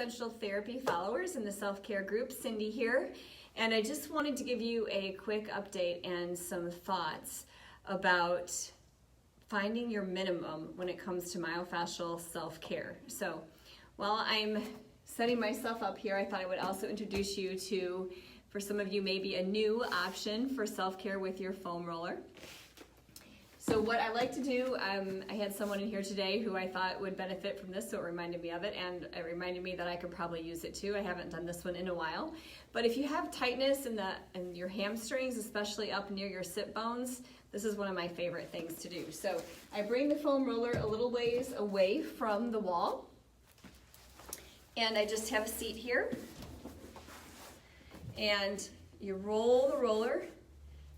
Myofascial therapy followers in the self-care group. Cindy here, and I just wanted to give you a quick update and some thoughts about finding your minimum when it comes to myofascial self-care. So while I'm setting myself up here, I thought I would also introduce you to, for some of you, maybe a new option for self-care with your foam roller. So what I like to do, I had someone in here today who I thought would benefit from this, so it reminded me of it, and it reminded me that I could probably use it too. I haven't done this one in a while. But if you have tightness in your hamstrings, especially up near your sit bones, this is one of my favorite things to do. So I bring the foam roller a little ways away from the wall, and I just have a seat here. And you roll the roller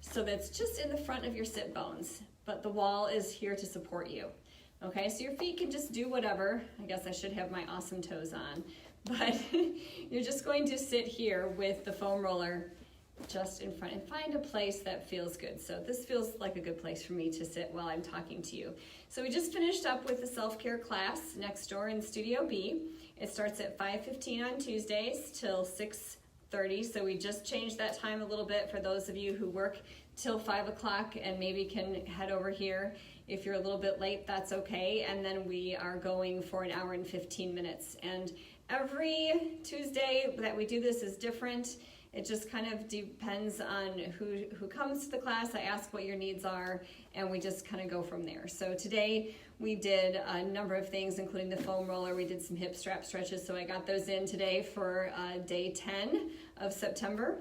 so that's just in the front of your sit bones, but the wall is here to support you. Okay, so your feet can just do whatever. I guess I should have my awesome toes on, but you're just going to sit here with the foam roller just in front and find a place that feels good. So this feels like a good place for me to sit while I'm talking to you. So we just finished up with the self-care class next door in Studio B. It starts at 5:15 on Tuesdays till 6:30, so we just changed that time a little bit for those of you who work till 5 o'clock and maybe can head over here. If you're a little bit late, that's okay. And then we are going for an hour and 15 minutes. And every Tuesday that we do this is different. It just kind of depends on who comes to the class. I ask what your needs are, and we just kind of go from there. So today we did a number of things, including the foam roller. We did some hip strap stretches, so I got those in today for day 10 of September.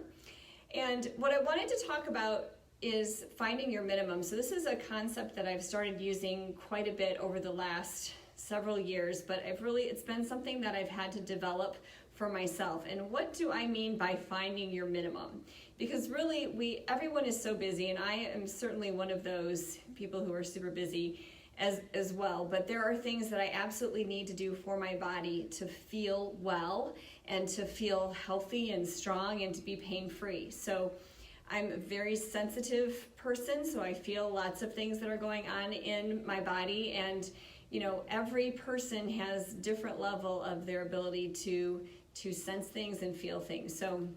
And what I wanted to talk about is finding your minimum. So this is a concept that I've started using quite a bit over the last several years, but it's been something that I've had to develop for myself. And what do I mean by finding your minimum? Because really, everyone is so busy, and I am certainly one of those people who are super busy as well. But there are things that I absolutely need to do for my body to feel well and to feel healthy and strong and to be pain-free. So I'm a very sensitive person, so I feel lots of things that are going on in my body, and every person has different level of their ability to sense things and feel things. So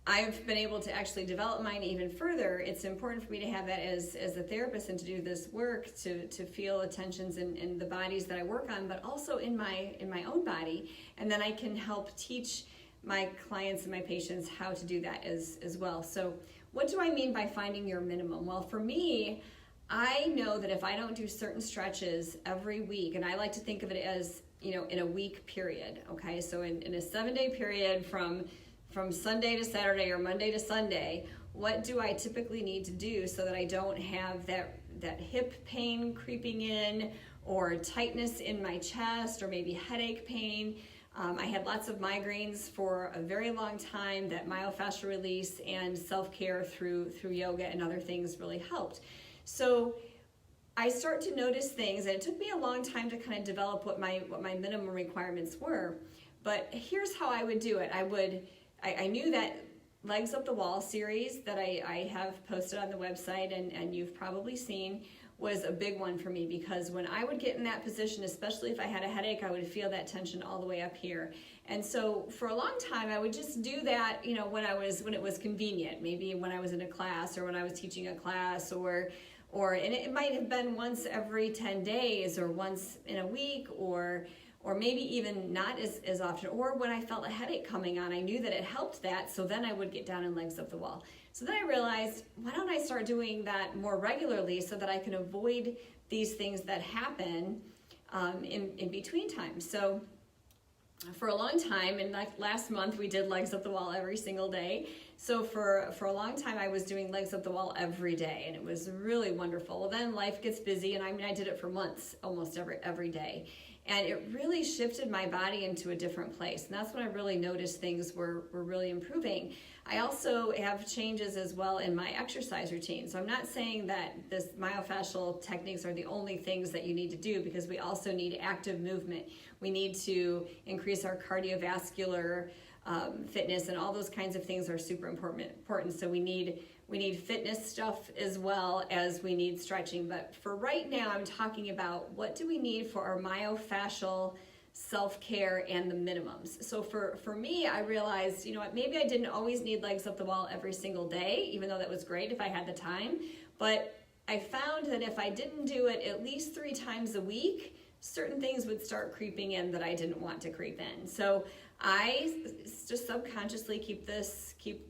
I've been able to actually develop mine even further. It's important for me to have that as a therapist and to do this work to feel the tensions in the bodies that I work on, but also in my own body, and then I can help teach my clients and my patients how to do that as well. So what do I mean by finding your minimum? Well, for me, I know that if I don't do certain stretches every week, and I like to think of it as, in a week period, okay? So in a 7-day period from Sunday to Saturday or Monday to Sunday, what do I typically need to do so that I don't have that hip pain creeping in, or tightness in my chest, or maybe headache pain? I had lots of migraines for a very long time. That myofascial release and self-care through yoga and other things really helped. So I start to notice things, and it took me a long time to kind of develop what my minimum requirements were. But here's how I would do it. I knew that Legs Up the Wall series that I have posted on the website and you've probably seen was a big one for me, because when I would get in that position, especially if I had a headache, I would feel that tension all the way up here. And so for a long time, I would just do that, when it was convenient, maybe when I was in a class or when I was teaching a class, and it might have been once every 10 days or once in a week, or maybe even not as often, or when I felt a headache coming on, I knew that it helped that, so then I would get down and Legs Up the Wall. So then I realized, why don't I start doing that more regularly so that I can avoid these things that happen in between times. So for a long time, and like last month we did Legs Up the Wall every single day. So for a long time I was doing Legs Up the Wall every day, and it was really wonderful. Well, then life gets busy, and I did it for months, almost every day. And it really shifted my body into a different place. And that's when I really noticed things were really improving. I also have changes as well in my exercise routine. So I'm not saying that this myofascial techniques are the only things that you need to do, because we also need active movement. We need to increase our cardiovascular fitness, and all those kinds of things are super important. So we need fitness stuff as well as we need stretching. But for right now, I'm talking about what do we need for our myofascial self-care and the minimums. So for me, I realized, you know what, maybe I didn't always need legs up the wall every single day, even though that was great if I had the time. But I found that if I didn't do it at least 3 times a week, certain things would start creeping in that I didn't want to creep in. So I just subconsciously keep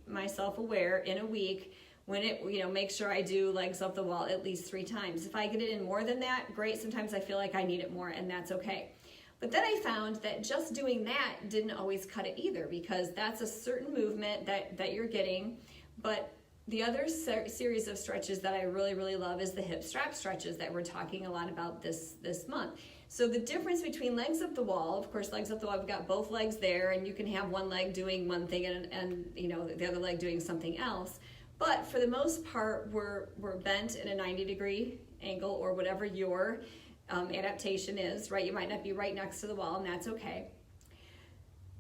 myself aware in a week when it, make sure I do legs up the wall at least 3 times. If I get it in more than that, great. Sometimes I feel like I need it more, and that's okay. But then I found that just doing that didn't always cut it either, because that's a certain movement that you're getting. But the other series of stretches that I really, really love is the hip strap stretches that we're talking a lot about this month. So the difference between legs up the wall, of course, legs up the wall, I've got both legs there, and you can have one leg doing one thing and the other leg doing something else. But for the most part, we're bent in a 90-degree angle, or whatever your adaptation is, right? You might not be right next to the wall, and that's okay.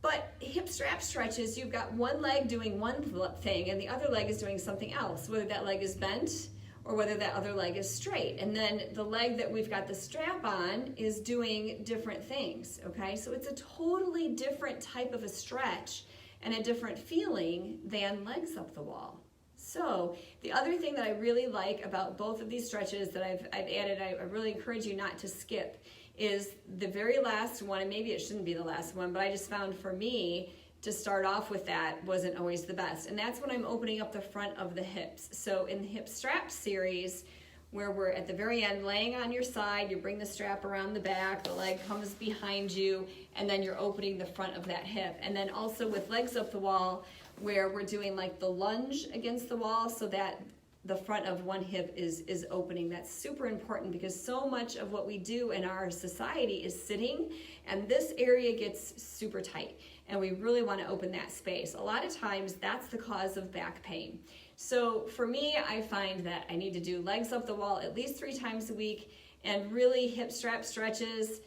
But hip strap stretches, you've got one leg doing one thing and the other leg is doing something else, whether that leg is bent or whether that other leg is straight. And then the leg that we've got the strap on is doing different things, okay? So it's a totally different type of a stretch and a different feeling than legs up the wall. So the other thing that I really like about both of these stretches that I've added, I really encourage you not to skip, is the very last one, and maybe it shouldn't be the last one, but I just found for me to start off with that wasn't always the best. And that's when I'm opening up the front of the hips. So in the hip strap series, where we're at the very end, laying on your side, you bring the strap around the back, the leg comes behind you, and then you're opening the front of that hip. And then also with legs up the wall, where we're doing like the lunge against the wall so that the front of one hip is opening. That's super important, because so much of what we do in our society is sitting, and this area gets super tight, and we really want to open that space. A lot of times that's the cause of back pain. So for me, I find that I need to do legs up the wall at least 3 times a week, and really hip strap stretches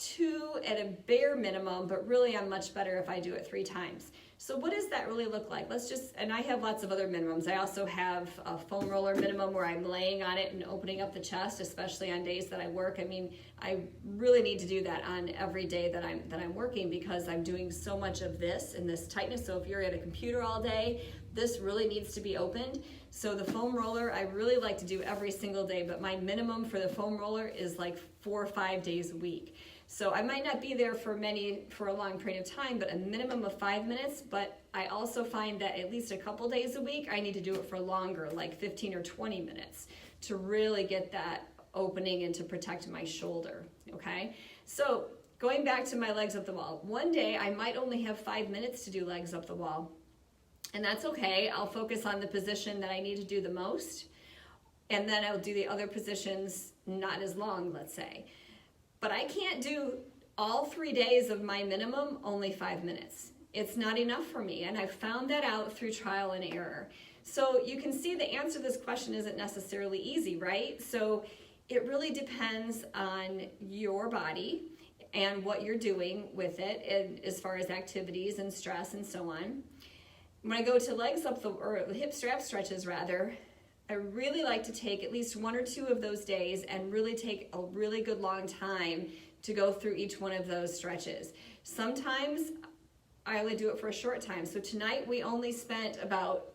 2 at a bare minimum, but really I'm much better if I do it 3 times. So what does that really look like? And I have lots of other minimums. I also have a foam roller minimum where I'm laying on it and opening up the chest, especially on days that I work. I mean, I really need to do that on every day that I'm working, because I'm doing so much of this and this tightness. So if you're at a computer all day, this really needs to be opened. So the foam roller, I really like to do every single day, but my minimum for the foam roller is like 4 or 5 days a week. So I might not be there for a long period of time, but a minimum of 5 minutes. But I also find that at least a couple days a week, I need to do it for longer, like 15 or 20 minutes, to really get that opening and to protect my shoulder, okay? So going back to my legs up the wall, one day I might only have 5 minutes to do legs up the wall, and that's okay. I'll focus on the position that I need to do the most, and then I'll do the other positions not as long, let's say. But I can't do all 3 days of my minimum only 5 minutes. It's not enough for me, and I've found that out through trial and error. So you can see the answer to this question isn't necessarily easy, right? So it really depends on your body and what you're doing with it, and as far as activities and stress and so on. When I go to legs up or hip strap stretches rather, I really like to take at least 1 or 2 of those days and really take a really good long time to go through each one of those stretches. Sometimes I only do it for a short time. So tonight we only spent about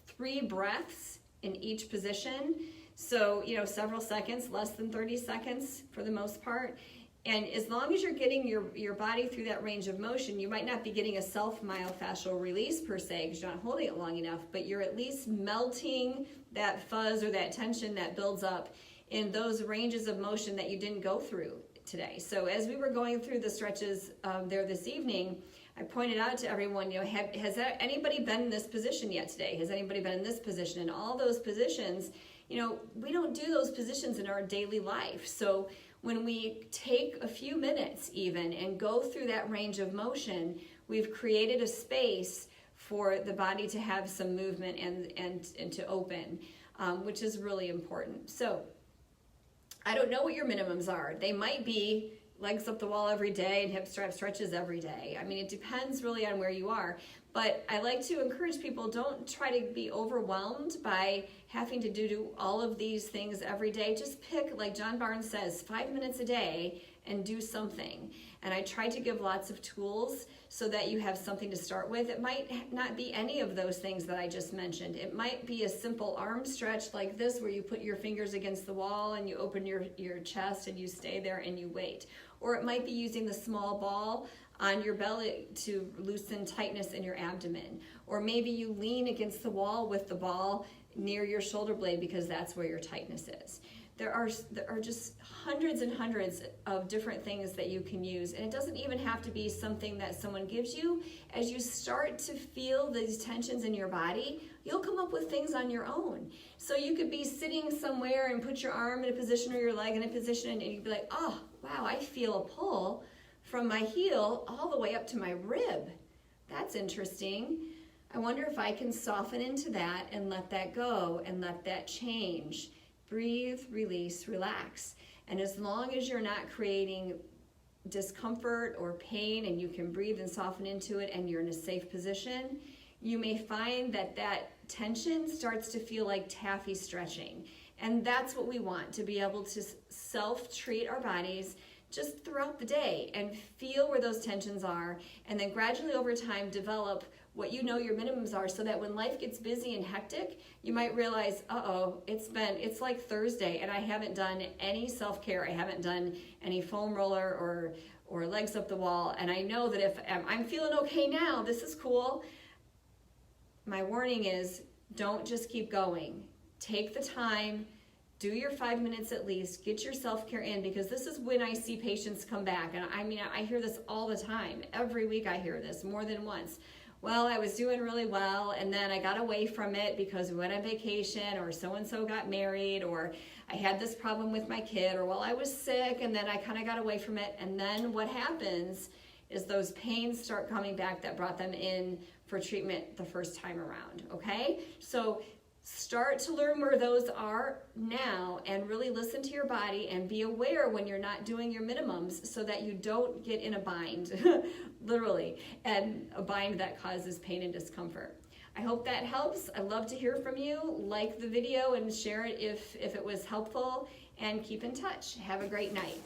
3 breaths in each position. So, several seconds, less than 30 seconds for the most part. And as long as you're getting your body through that range of motion, you might not be getting a self-myofascial release per se, because you're not holding it long enough, but you're at least melting that fuzz or that tension that builds up in those ranges of motion that you didn't go through today. So as we were going through the stretches there this evening, I pointed out to everyone, has anybody been in this position yet today? Has anybody been in this position? And all those positions, we don't do those positions in our daily life. So when we take a few minutes even and go through that range of motion, we've created a space for the body to have some movement and to open, which is really important. So I don't know what your minimums are. They might be legs up the wall every day and hip strap stretches every day. I mean, it depends really on where you are. But I like to encourage people, don't try to be overwhelmed by having to do all of these things every day. Just pick, like John Barnes says, 5 minutes a day and do something. And I try to give lots of tools so that you have something to start with. It might not be any of those things that I just mentioned. It might be a simple arm stretch like this, where you put your fingers against the wall and you open your chest and you stay there and you wait. Or it might be using the small ball on your belly to loosen tightness in your abdomen. Or maybe you lean against the wall with the ball near your shoulder blade because that's where your tightness is. There are just hundreds and hundreds of different things that you can use, and it doesn't even have to be something that someone gives you. As you start to feel these tensions in your body, you'll come up with things on your own. So you could be sitting somewhere and put your arm in a position or your leg in a position, and you'd be like, oh, wow, I feel a pull from my heel all the way up to my rib. That's interesting. I wonder if I can soften into that and let that go and let that change. Breathe, release, relax. And as long as you're not creating discomfort or pain, and you can breathe and soften into it, and you're in a safe position, you may find that that tension starts to feel like taffy stretching. And that's what we want, to be able to self-treat our bodies just throughout the day and feel where those tensions are, and then gradually over time develop what you know your minimums are, so that when life gets busy and hectic, you might realize, it's like Thursday and I haven't done any self-care. I haven't done any foam roller or legs up the wall. And I know that if I'm feeling okay now, this is cool. My warning is, don't just keep going. Take the time, do your 5 minutes at least, get your self-care in, because this is when I see patients come back. And I mean, I hear this all the time. Every week I hear this more than once. Well, I was doing really well, and then I got away from it because we went on vacation, or so-and-so got married, or I had this problem with my kid, or well, I was sick, and then I kind of got away from it. And then what happens is those pains start coming back that brought them in for treatment the first time around, okay? So start to learn where those are now, and really listen to your body and be aware when you're not doing your minimums, so that you don't get in a bind, literally, and a bind that causes pain and discomfort. I hope that helps. I'd love to hear from you. Like the video and share it if it was helpful, and keep in touch. Have a great night.